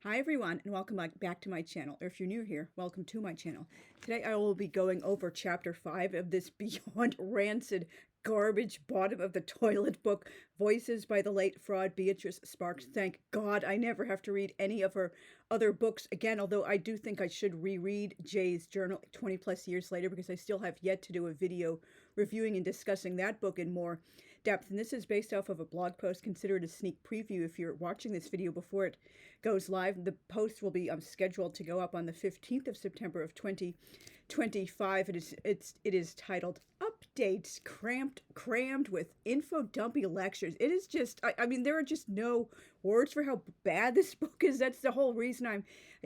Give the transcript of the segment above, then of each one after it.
Hi everyone, and welcome back to my channel, or if you're new here, welcome to my channel. Today I will be going over chapter 5 of this beyond rancid garbage bottom of the toilet book, Voices by the late fraud Beatrice Sparks. Thank God I never have to read any of her other books again, although I do think I should reread Jay's journal 20 plus years later because I still have yet to do a video reviewing and discussing that book in more depth. And this is based off of a blog post. Consider it a sneak preview if you're watching this video before it goes live. The post will be scheduled to go up on the 15th of September of 2025. It is titled Updates Crammed with Infodumpy Lectures. It is just, I mean, there are just no words for how bad this book is. That's the whole reason I'm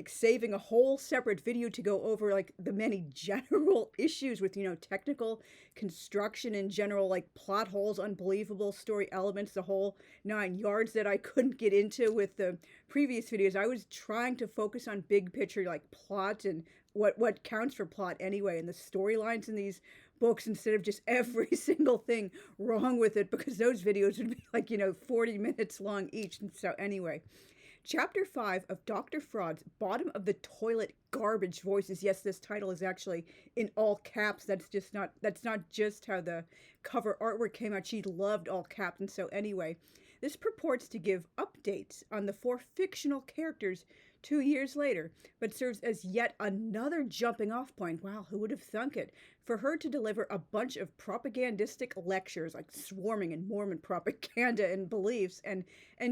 saving a whole separate video to go over the many general issues with, technical construction in general, plot holes, unbelievable story elements, the whole 9 yards that I couldn't get into with the previous videos. I was trying to focus on big picture, plot and what counts for plot anyway, and the storylines in these books instead of just every single thing wrong with it, because those videos would be 40 minutes long each. And so anyway, Chapter 5 of Dr. Fraud's Bottom of the Toilet Garbage Voices. Yes, this title is actually in all caps. That's not just how the cover artwork came out. She loved all caps. And so anyway, this purports to give updates on the 4 fictional characters 2 years later, but serves as yet another jumping off point. Wow, who would have thunk it? For her to deliver a bunch of propagandistic lectures, swarming in Mormon propaganda and beliefs, and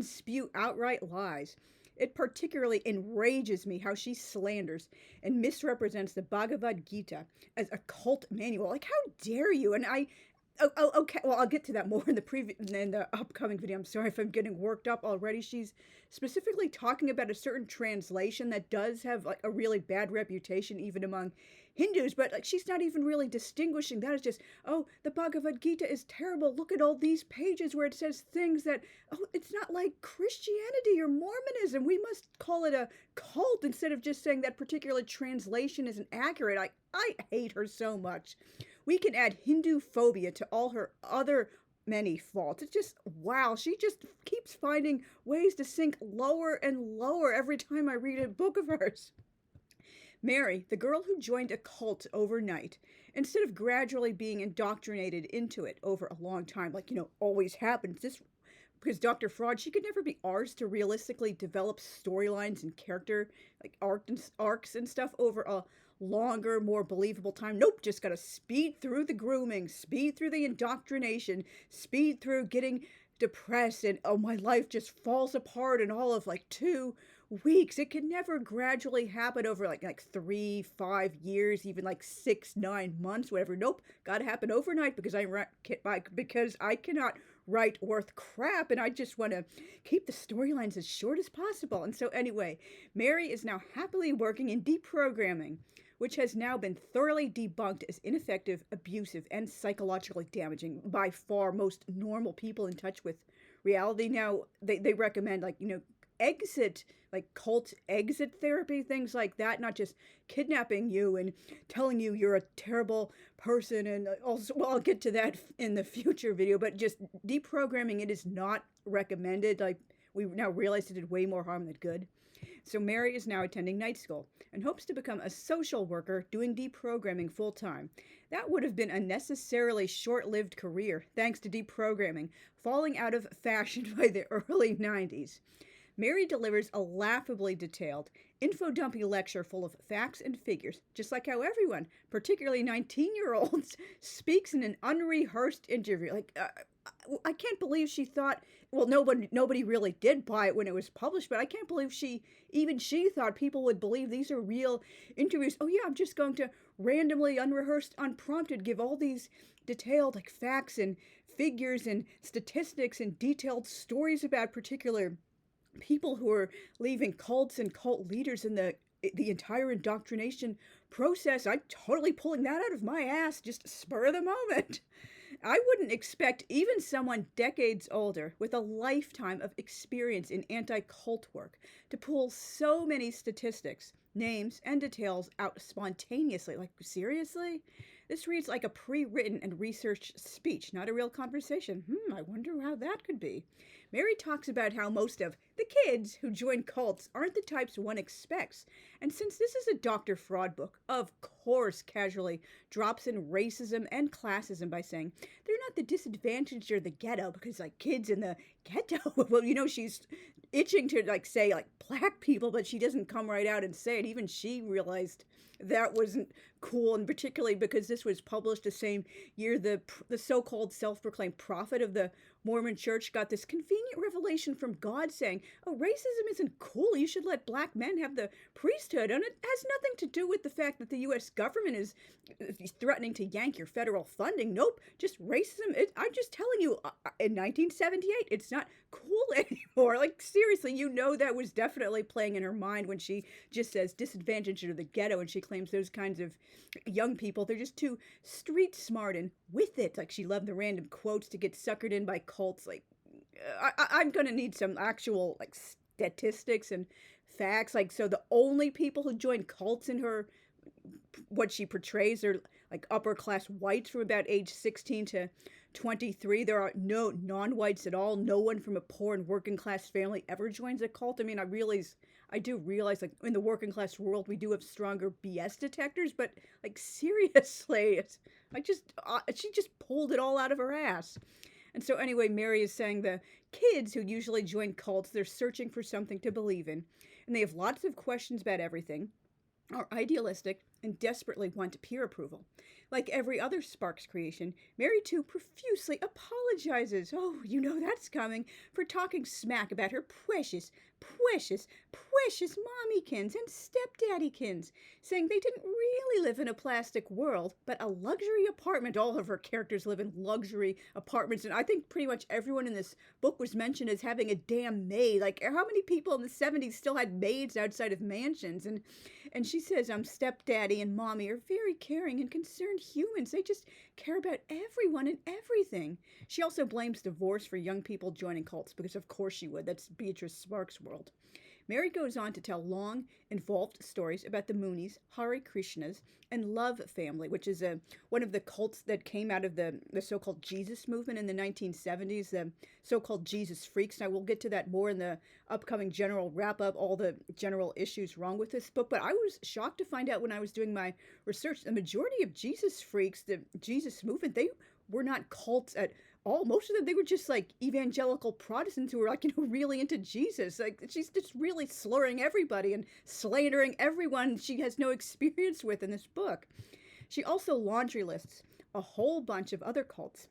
spew outright lies. It particularly enrages me how she slanders and misrepresents the Bhagavad Gita as a cult manual. How dare you? And okay. Well, I'll get to that more in the upcoming video. I'm sorry if I'm getting worked up already. She's specifically talking about a certain translation that does have a really bad reputation even among Hindus, but she's not even really distinguishing that. It's just, oh, the Bhagavad Gita is terrible. Look at all these pages where it says things that, oh, it's not like Christianity or Mormonism. We must call it a cult instead of just saying that particular translation isn't accurate. I hate her so much. We can add Hinduphobia to all her other many faults. It's just, wow, she just keeps finding ways to sink lower and lower every time I read a book of hers. Mary, the girl who joined a cult overnight, instead of gradually being indoctrinated into it over a long time, always happens, because Dr. Fraud, she could never be ours to realistically develop storylines and character, arcs and stuff over a longer, more believable time. Nope, just gotta speed through the grooming, speed through the indoctrination, speed through getting depressed, and oh, my life just falls apart in all of 2 weeks. It can never gradually happen over 3, 5 years, even 6, 9 months, whatever. Nope, gotta happen overnight because I cannot write worth crap, and I just want to keep the storylines as short as possible. And so anyway, Mary is now happily working in deprogramming, which has now been thoroughly debunked as ineffective, abusive, and psychologically damaging. By far, most normal people in touch with reality now, they recommend exit, cult exit therapy, things like that, not just kidnapping you and telling you you're a terrible person. And also, well, I'll get to that in the future video, but just deprogramming, it is not recommended. We now realize it did way more harm than good. So Mary is now attending night school and hopes to become a social worker doing deprogramming full time. That would have been a necessarily short-lived career, thanks to deprogramming falling out of fashion by the early 90s. Mary delivers a laughably detailed, infodumpy lecture full of facts and figures, just like how everyone, particularly 19-year-olds, speaks in an unrehearsed interview. I can't believe she thought, well, nobody really did buy it when it was published, but I can't believe she thought people would believe these are real interviews. Oh yeah, I'm just going to randomly, unrehearsed, unprompted, give all these detailed facts and figures and statistics and detailed stories about particular people who are leaving cults and cult leaders in the entire indoctrination process. I'm totally pulling that out of my ass, just spur of the moment. I wouldn't expect even someone decades older with a lifetime of experience in anti-cult work to pull so many statistics, names, and details out spontaneously. Seriously? This reads like a pre-written and researched speech, not a real conversation. I wonder how that could be. Mary talks about how most of the kids who join cults aren't the types one expects. And since this is a Dr. Fraud book, of course, casually drops in racism and classism by saying they're not the disadvantaged or the ghetto, because like kids in the ghetto, well, she's itching to like say like black people, but she doesn't come right out and say it. Even she realized that wasn't cool, and particularly because this was published the same year the so-called self-proclaimed prophet of the Mormon church got this convenient revelation from God saying, oh, racism isn't cool, you should let black men have the priesthood, and it has nothing to do with the fact that the U.S. government is threatening to yank your federal funding. Nope, just racism. I'm just telling you, in 1978, it's not cool anymore. Like, seriously, that was definitely playing in her mind when she just says disadvantaged or the ghetto, and she claims those kinds of young people, they're just too street smart and with it. Like, she loved the random quotes to get suckered in by cults. Like, I'm gonna need some actual like statistics and facts. Like, so the only people who join cults in her, what she portrays, are like upper class whites from about age 16 to 23. There are no non-whites at all. No one from a poor and working class family ever joins a cult. I mean, I do realize, like, in the working class world, we do have stronger BS detectors, but like, seriously, she just pulled it all out of her ass. And so anyway, Mary is saying the kids who usually join cults, they're searching for something to believe in, and they have lots of questions about everything, are idealistic, and desperately want peer approval. Like every other Sparks creation, Mary too profusely apologizes. Oh, that's coming, for talking smack about her precious mommykins and stepdaddykins, saying they didn't really live in a plastic world, but a luxury apartment. All of her characters live in luxury apartments, and I think pretty much everyone in this book was mentioned as having a damn maid. Like, how many people in the 70s still had maids outside of mansions? And she says, stepdaddy and mommy are very caring and concerned humans. They just care about everyone and everything. She also blames divorce for young people joining cults, because of course she would. That's Beatrice Sparks' world. Mary goes on to tell long, involved stories about the Moonies, Hare Krishnas, and Love Family, which is one of the cults that came out of the so-called Jesus movement in the 1970s, the so-called Jesus freaks. And I will get to that more in the upcoming general wrap-up, all the general issues wrong with this book. But I was shocked to find out when I was doing my research, the majority of Jesus freaks, the Jesus movement, they were not cults at all. Most of them, they were just like evangelical Protestants who were like, really into Jesus. Like, she's just really slurring everybody and slandering everyone she has no experience with in this book. She also laundry lists a whole bunch of other cults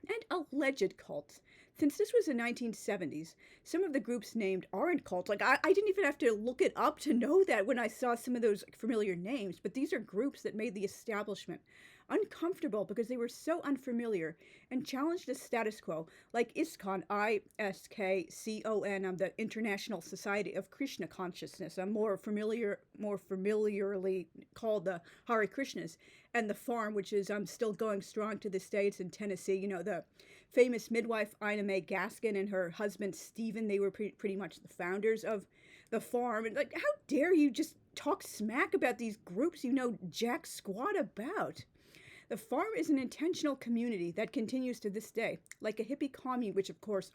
and alleged cults. Since this was the 1970s, some of the groups named aren't cults. Like, I didn't even have to look it up to know that when I saw some of those familiar names, but these are groups that made the establishment uncomfortable because they were so unfamiliar and challenged the status quo, like ISKCON, ISKCON, the International Society of Krishna Consciousness, more familiarly called the Hare Krishnas, and the Farm, which is still going strong to this day. It's in Tennessee. The famous midwife Ina Mae Gaskin and her husband Stephen, they were pretty much the founders of the Farm. And like, how dare you just talk smack about these groups you know jack squat about? The Farm is an intentional community that continues to this day, like a hippie commune, which of course,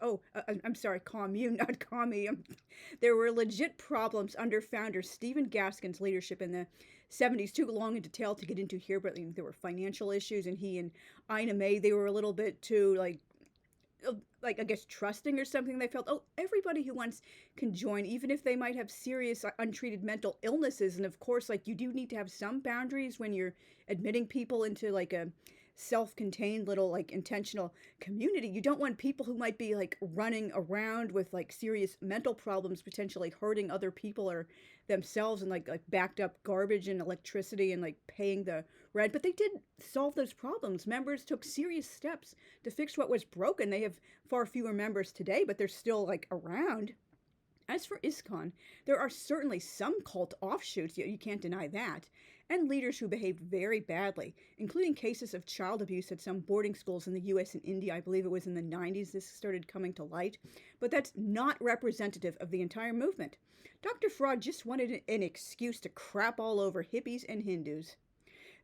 commune, not commie. There were legit problems under founder Stephen Gaskin's leadership in the 70s, too long in detail to get into here, but there were financial issues, and he and Ina Mae, they were a little bit too, I guess, trusting or something. They felt, everybody who wants can join, even if they might have serious untreated mental illnesses. And of course, you do need to have some boundaries when you're admitting people into a self-contained little intentional community. You don't want people who might be running around with serious mental problems, potentially hurting other people or themselves, and backed up garbage and electricity and paying the rent. But they did solve those problems. Members took serious steps to fix what was broken. They have far fewer members today, but they're still around. As for ISKCON, there are certainly some cult offshoots, you can't deny that, and leaders who behaved very badly, including cases of child abuse at some boarding schools in the US and India. I believe it was in the 90s this started coming to light, but that's not representative of the entire movement. Dr. Fraud just wanted an excuse to crap all over hippies and Hindus.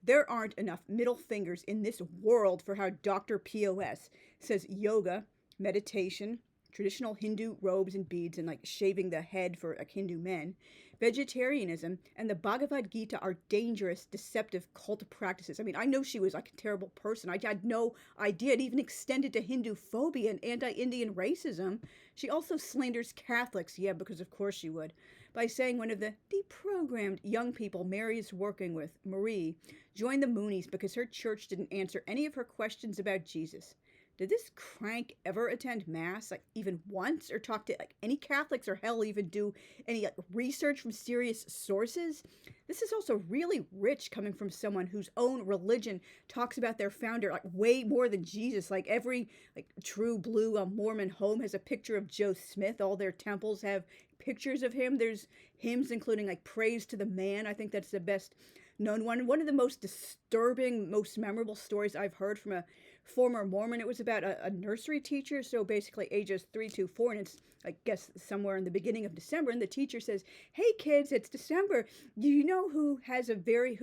There aren't enough middle fingers in this world for how Dr. POS says yoga, meditation, traditional Hindu robes and beads and like shaving the head for like Hindu men. Vegetarianism and the Bhagavad Gita are dangerous, deceptive cult practices. I mean, I know she was like a terrible person. I had no idea it even extended to Hinduphobia and anti-Indian racism. She also slanders Catholics, yeah, because of course she would, by saying one of the deprogrammed young people Mary is working with, Marie, joined the Moonies because her church didn't answer any of her questions about Jesus. Did this crank ever attend mass, like even once, or talk to like any Catholics, or hell, even do any like research from serious sources? This is also really rich coming from someone whose own religion talks about their founder like way more than Jesus. Like every like true blue Mormon home has a picture of Joe Smith. All their temples have pictures of him. There's hymns including like praise to the man. I think that's the best known one. One of the most disturbing, most memorable stories I've heard from a former Mormon. It was about a nursery teacher, so basically ages 3 to 4, and it's I guess somewhere in the beginning of December, and the teacher says, "Hey kids, it's December. Do you know who has a very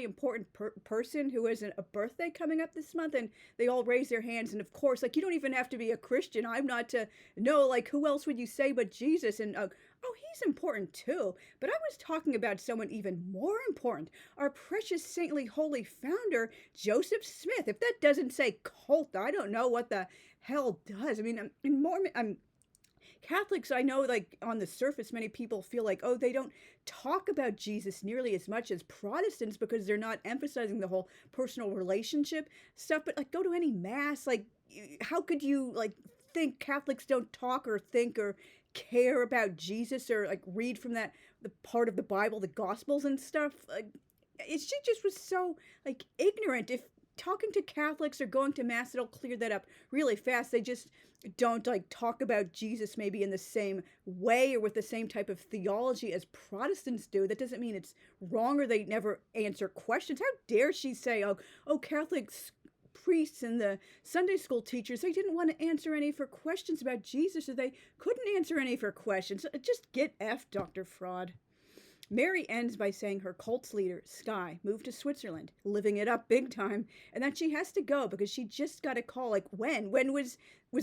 important person who has a birthday coming up this month?" And they all raise their hands, and of course, like you don't even have to be a Christian. I'm not to know, like who else would you say but Jesus? And oh, he's important too. But I was talking about someone even more important, our precious saintly holy founder, Joseph Smith. If that doesn't say cult, I don't know what the hell does. I mean, in Mormon, Catholics, I know, like on the surface, many people feel like, oh, they don't talk about Jesus nearly as much as Protestants because they're not emphasizing the whole personal relationship stuff. But like, go to any mass, like, how could you like think Catholics don't talk or think or care about Jesus or like read from the part of the Bible, the Gospels and stuff? Like, she just was so like ignorant. If talking to Catholics or going to mass, it'll clear that up really fast. They just don't like talk about Jesus maybe in the same way or with the same type of theology as Protestants do. That doesn't mean it's wrong or they never answer questions. How dare she say, oh, Catholics priests and the Sunday school teachers, they didn't want to answer any of her questions about Jesus, or they couldn't answer any of her questions. Just get F, Dr. Fraud. Mary ends by saying her cult's leader, Sky, moved to Switzerland, living it up big time, and that she has to go because she just got a call. Like when? When was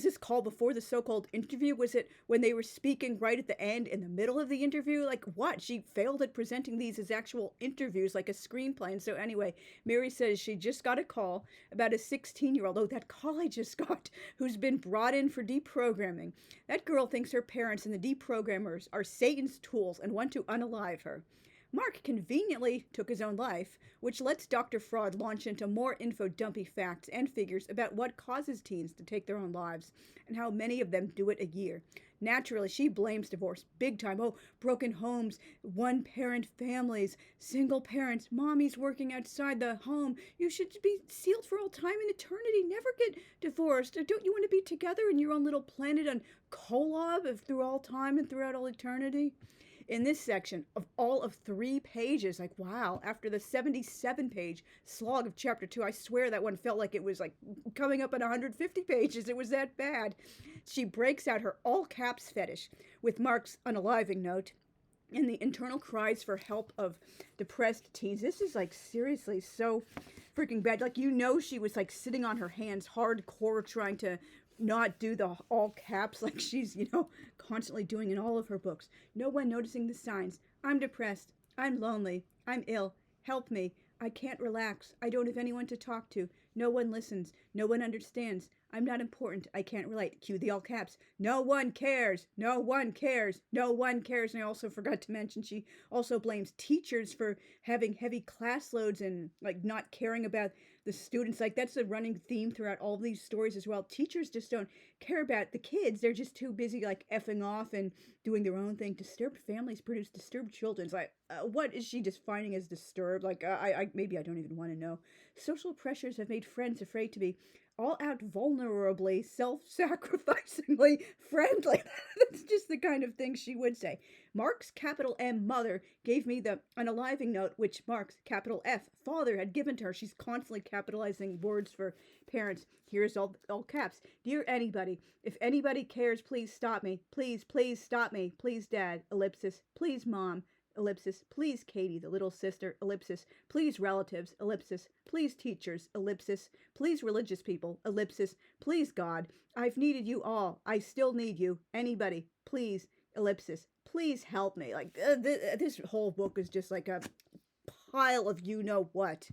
this call before the so-called interview? Was it when they were speaking right at the end in the middle of the interview? Like what? She failed at presenting these as actual interviews, like a screenplay. And so anyway, Mary says she just got a call about a 16-year-old, oh, that call I just got, who's been brought in for deprogramming. That girl thinks her parents and the deprogrammers are Satan's tools and want to unalive her. Mark conveniently took his own life, which lets Dr. Fraud launch into more infodumpy facts and figures about what causes teens to take their own lives and how many of them do it a year. Naturally, she blames divorce big time. Oh, broken homes, one-parent families, single parents, mommies working outside the home. You should be sealed for all time and eternity. Never get divorced. Don't you want to be together in your own little planet on Kolob through all time and throughout all eternity? In this section of all of 3 pages, like, wow, after the 77-page slog of chapter 2, I swear that one felt like it was like coming up on 150 pages. It was that bad. She breaks out her all caps fetish with Mark's unaliving note and the internal cries for help of depressed teens. This is like seriously so freaking bad. Like, you know, she was like sitting on her hands hardcore trying to not do the all caps like she's, constantly doing in all of her books. No one noticing the signs. I'm depressed. I'm lonely. I'm ill. Help me. I can't relax. I don't have anyone to talk to. No one listens. No one understands. I'm not important. I can't relate. Cue the all caps. No one cares. No one cares. No one cares. And I also forgot to mention she also blames teachers for having heavy class loads and like not caring about the students. Like that's a running theme throughout all these stories as well. Teachers just don't care about the kids. They're just too busy like effing off and doing their own thing. Disturbed families produce disturbed children. It's like, what is she defining as disturbed? Like, maybe I don't even want to know. Social pressures have made friends afraid to be all out vulnerably, self-sacrificingly friendly. That's just the kind of thing she would say. Mark's capital M mother gave me the unaliving note, which Mark's capital F father had given to her. She's constantly capitalizing words for parents. Here's all caps. Dear anybody, if anybody cares, please stop me. Please stop me. Please dad, ellipsis. Please mom. ellipsis, please Katie, the little sister, ellipsis, please relatives, ellipsis, please teachers, ellipsis, please religious people, ellipsis, please God, I've needed you all, I still need you, anybody, please, ellipsis, please help me. Like, this whole book is just like a pile of you-know-what.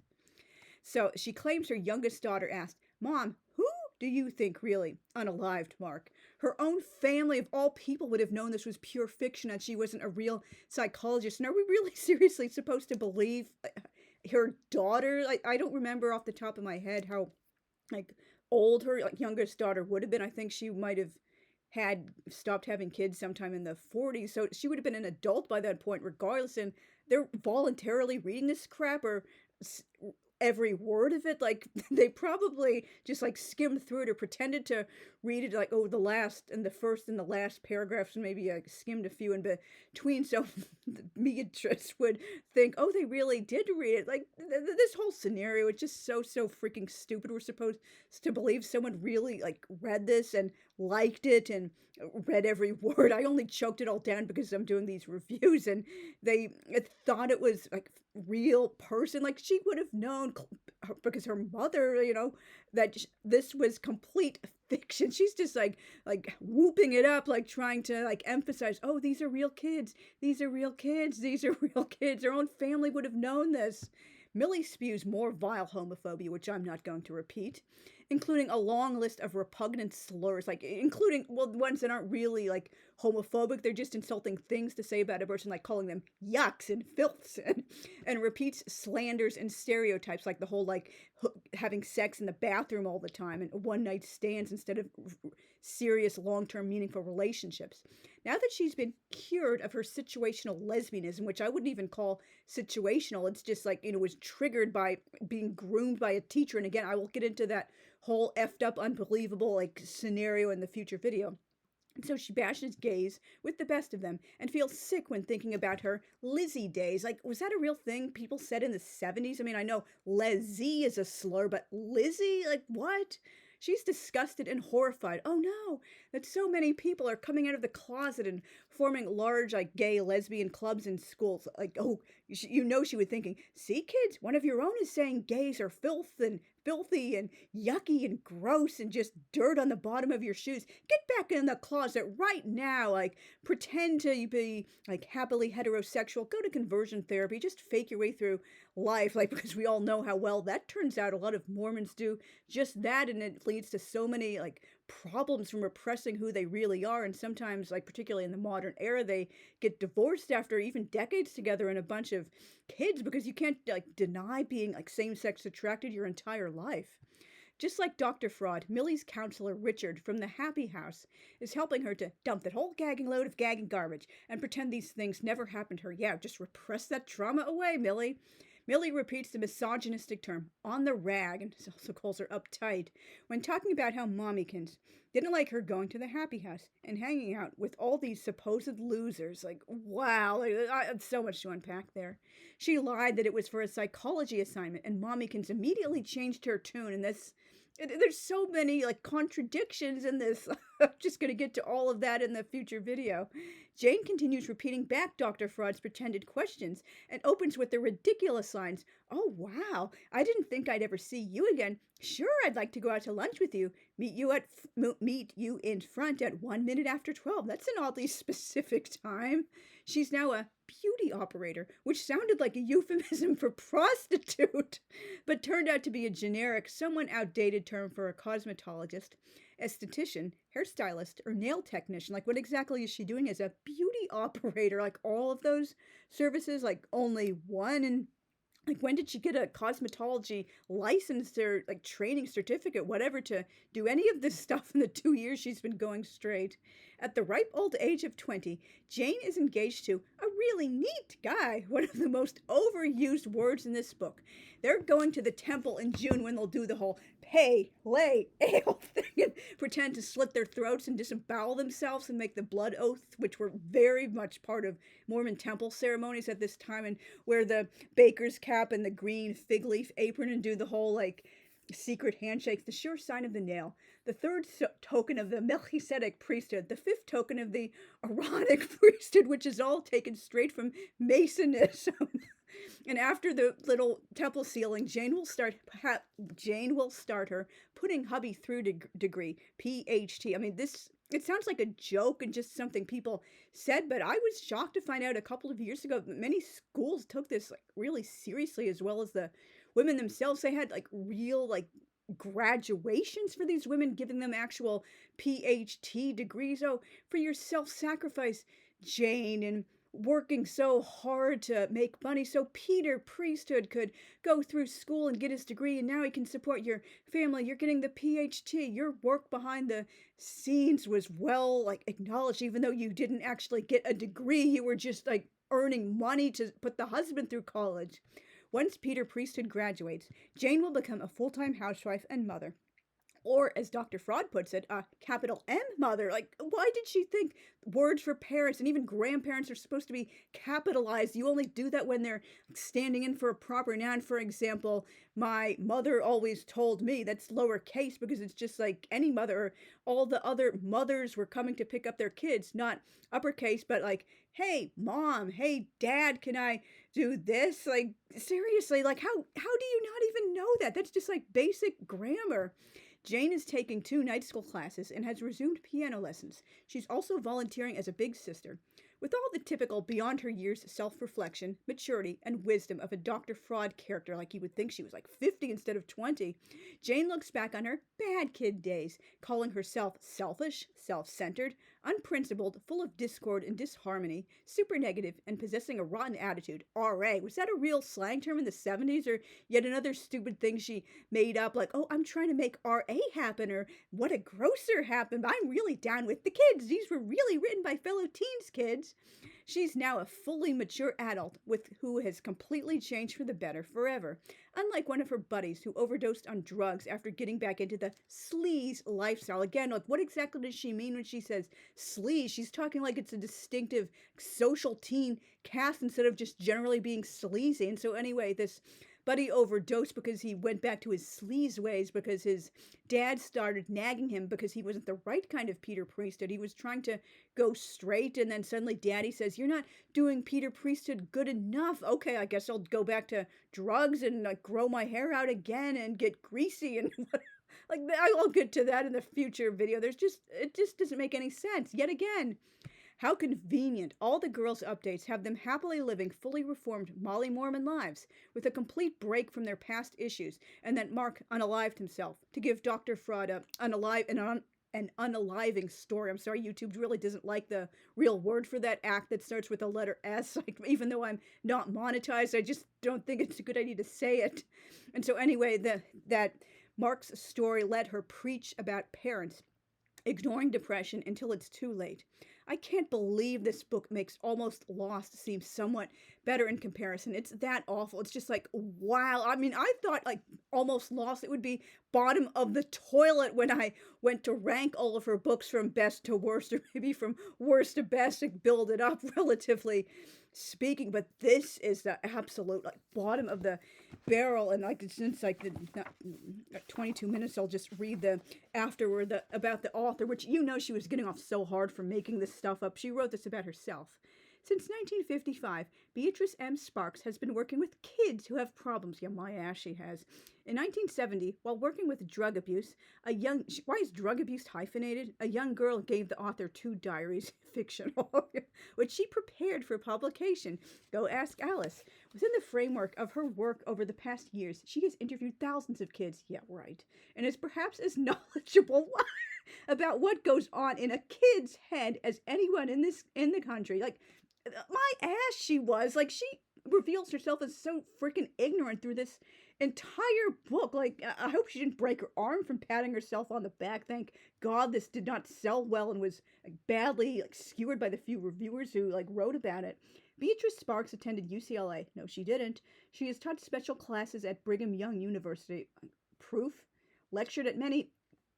So she claims her youngest daughter asked, Mom, who do you think really unalived Mark? Her own family of all people would have known this was pure fiction and she wasn't a real psychologist. And are we really seriously supposed to believe her daughter? Like, I don't remember off the top of my head how like old her youngest daughter would have been. I think she might have had stopped having kids sometime in the 40s. So she would have been an adult by that point regardless. And they're voluntarily reading this crap or every word of it. Like, they probably just like skimmed through it or pretended to read it like, oh, the last and the first and the last paragraphs, and maybe skimmed a few in between, so Beatrice would think, oh, they really did read it. Like, this whole scenario is just so freaking stupid. We're supposed to believe someone really like read this and liked it and read every word. I only choked it all down because I'm doing these reviews, and they thought it was like real person. Like, she would have known because her mother, you know, that this was complete fiction. She's just like whooping it up, like trying to like emphasize, oh, these are real kids, these are real kids, these are real kids. Her own family would have known this. Millie spews more vile homophobia, which I'm not going to repeat, including a long list of repugnant slurs, like including, well, ones that aren't really like homophobic. They're just insulting things to say about a person, like calling them yucks and filths, and repeats slanders and stereotypes, like the whole like having sex in the bathroom all the time and one night stands instead of serious long-term meaningful relationships. Now that she's been cured of her situational lesbianism, which I wouldn't even call situational, it's just like, you know, was triggered by being groomed by a teacher. And again, I will get into that whole effed up, unbelievable like scenario in the future video. And so she bashes gays with the best of them and feels sick when thinking about her Lizzie days. Like, was that a real thing people said in the 70s? I mean, I know Lizzie is a slur, but Lizzie? Like, what? She's disgusted and horrified. Oh no, that so many people are coming out of the closet and forming large, like, gay, lesbian clubs in schools. Like, oh, you know, she was thinking, see, kids, one of your own is saying gays are filthy and yucky and gross and just dirt on the bottom of your shoes. Get back in the closet right now. Like, pretend to be like happily heterosexual. Go to conversion therapy. Just fake your way through life. Like, because we all know how well that turns out. A lot of Mormons do just that, and it leads to so many like problems from repressing who they really are. And sometimes, like particularly in the modern era, they get divorced after even decades together and a bunch of kids because you can't like deny being like same-sex attracted your entire life. Just like Dr. Fraud, Millie's counselor Richard from the Happy House is helping her to dump that whole gagging load of gagging garbage and pretend these things never happened to her. Yeah, just repress that trauma away, Millie. Millie repeats the misogynistic term, on the rag, and also calls her uptight, when talking about how mommykins didn't like her going to the Happy House and hanging out with all these supposed losers. Like, wow, so much to unpack there. She lied that it was for a psychology assignment, and mommykins immediately changed her tune, and there's so many like contradictions in this. I'm just going to get to all of that in the future video. Jane continues repeating back Dr. Fraud's pretended questions and opens with the ridiculous lines. Oh, wow. I didn't think I'd ever see you again. Sure, I'd like to go out to lunch with you. Meet you in front at 1 minute after 12. That's an oddly specific time. She's now a beauty operator, which sounded like a euphemism for prostitute, but turned out to be a generic, somewhat outdated term for a cosmetologist, esthetician, hairstylist, or nail technician. Like, what exactly is she doing as a beauty operator? Like, all of those services, like only one? And like, when did she get a cosmetology license or like training certificate, whatever, to do any of this stuff in the 2 years she's been going straight? At the ripe old age of 20, Jane is engaged to a really neat guy, one of the most overused words in this book. They're going to the temple in June when they'll do the whole pay, lay, ale thing and pretend to slit their throats and disembowel themselves and make the blood oath, which were very much part of Mormon temple ceremonies at this time, and wear the baker's cap and the green fig leaf apron and do the whole like secret handshakes, the sure sign of the nail. the third token of the Melchizedek priesthood, the fifth token of the Aaronic priesthood, which is all taken straight from Masonism. And after the little temple ceiling, Jane will start her putting hubby through degree, PhD. I mean, it sounds like a joke and just something people said, but I was shocked to find out a couple of years ago that many schools took this like really seriously, as well as the women themselves. They had like real like graduations for these women, giving them actual PhD degrees. Oh, for your self-sacrifice, Jane, and working so hard to make money so Peter priesthood could go through school and get his degree, and now he can support your family. You're getting the PhD. Your work behind the scenes was well like acknowledged, even though you didn't actually get a degree. You were just like earning money to put the husband through college. Once Peter priesthood graduates, Jane will become a full-time housewife and mother. Or, as Dr. Fraud puts it, a capital M mother. Like, why did she think words for parents and even grandparents are supposed to be capitalized? You only do that when they're standing in for a proper noun. For example, my mother always told me, that's lowercase because it's just like any mother. Or all the other mothers were coming to pick up their kids, not uppercase, but like, hey, mom, hey, dad, can I do this? Like, seriously, like, how do you not even know that? That's just like basic grammar. Jane is taking 2 night school classes and has resumed piano lessons. She's also volunteering as a big sister. With all the typical beyond her years self-reflection, maturity, and wisdom of a Dr. Fraud character, like you would think she was like 50 instead of 20, Jane looks back on her bad kid days, calling herself selfish, self-centered, unprincipled, full of discord and disharmony, super negative, and possessing a rotten attitude. RA. Was that a real slang term in the 70s, or yet another stupid thing she made up, like, oh, I'm trying to make RA happen, or what a grosser happen, but I'm really down with the kids. These were really written by fellow teens kids. She's now a fully mature adult who has completely changed for the better forever. Unlike one of her buddies who overdosed on drugs after getting back into the sleaze lifestyle. Again, like, what exactly does she mean when she says sleaze? She's talking like it's a distinctive social teen cast instead of just generally being sleazy. And so anyway, this buddy overdosed because he went back to his sleaze ways because his dad started nagging him because he wasn't the right kind of Peter priesthood. He was trying to go straight, and then suddenly daddy says, you're not doing Peter priesthood good enough. Okay, I guess I'll go back to drugs and like grow my hair out again and get greasy and like, I'll get to that in the future video. It just doesn't make any sense. Yet again, how convenient. All the girls' updates have them happily living fully reformed Molly Mormon lives with a complete break from their past issues, and that Mark unalived himself to give Dr. Fraud an unaliving story. I'm sorry, YouTube really doesn't like the real word for that act that starts with the letter S. Like, even though I'm not monetized, I just don't think it's a good idea to say it. And so anyway, that Mark's story let her preach about parents ignoring depression until it's too late. I can't believe this book makes Almost Lost seem somewhat better in comparison. It's that awful. It's just like, wow. I mean, I thought like Almost Lost, it would be bottom of the toilet when I went to rank all of her books from best to worst, or maybe from worst to best and build it up relatively speaking. But this is the absolute like bottom of the barrel. And like, since like 22 minutes, I'll just read the afterword about the author, which, you know, she was getting off so hard for making this stuff up. She wrote this about herself. Since 1955, Beatrice M. Sparks has been working with kids who have problems. Yeah, my ass, she has. In 1970, while working with drug abuse, why is drug abuse hyphenated? A young girl gave the author 2 diaries, fictional, which she prepared for publication. Go ask Alice. Within the framework of her work over the past years, she has interviewed thousands of kids, yeah, right, and is perhaps as knowledgeable about what goes on in a kid's head as anyone in the country. Like, my ass, she was. Like, she reveals herself as so freaking ignorant through this entire book. Like, I hope she didn't break her arm from patting herself on the back. Thank God this did not sell well and was badly skewered by the few reviewers who wrote about it. Beatrice Sparks attended UCLA. No, she didn't. She has taught special classes at Brigham Young University. Proof. Lectured at many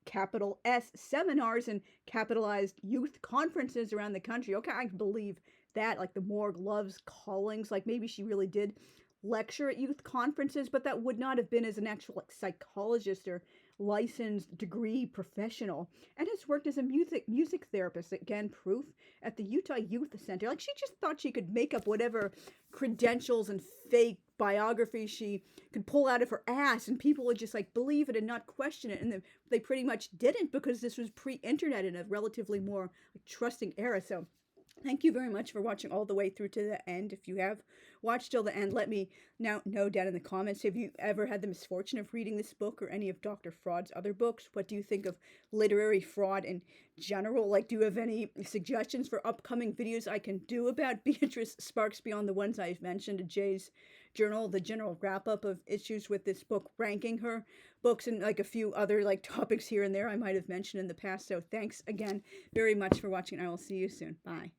capital S seminars and capitalized youth conferences around the country. Okay, I believe that, like the morgue loves callings, like maybe she really did lecture at youth conferences, but that would not have been as an actual psychologist or licensed degree professional and has worked as a music therapist. Again, proof at the Utah Youth Center. Like, she just thought she could make up whatever credentials and fake biography she could pull out of her ass, and people would just like believe it and not question it. And they pretty much didn't, because this was pre-internet in a relatively more like, trusting era. So thank you very much for watching all the way through to the end. If you have watched till the end, let me now know down in the comments, have you ever had the misfortune of reading this book or any of Dr. Fraud's other books? What do you think of literary fraud in general? Like, do you have any suggestions for upcoming videos I can do about Beatrice Sparks beyond the ones I've mentioned? Jay's Journal, the general wrap-up of issues with this book, ranking her books, and like a few other like topics here and there I might have mentioned in the past. So thanks again very much for watching. I will see you soon. Bye.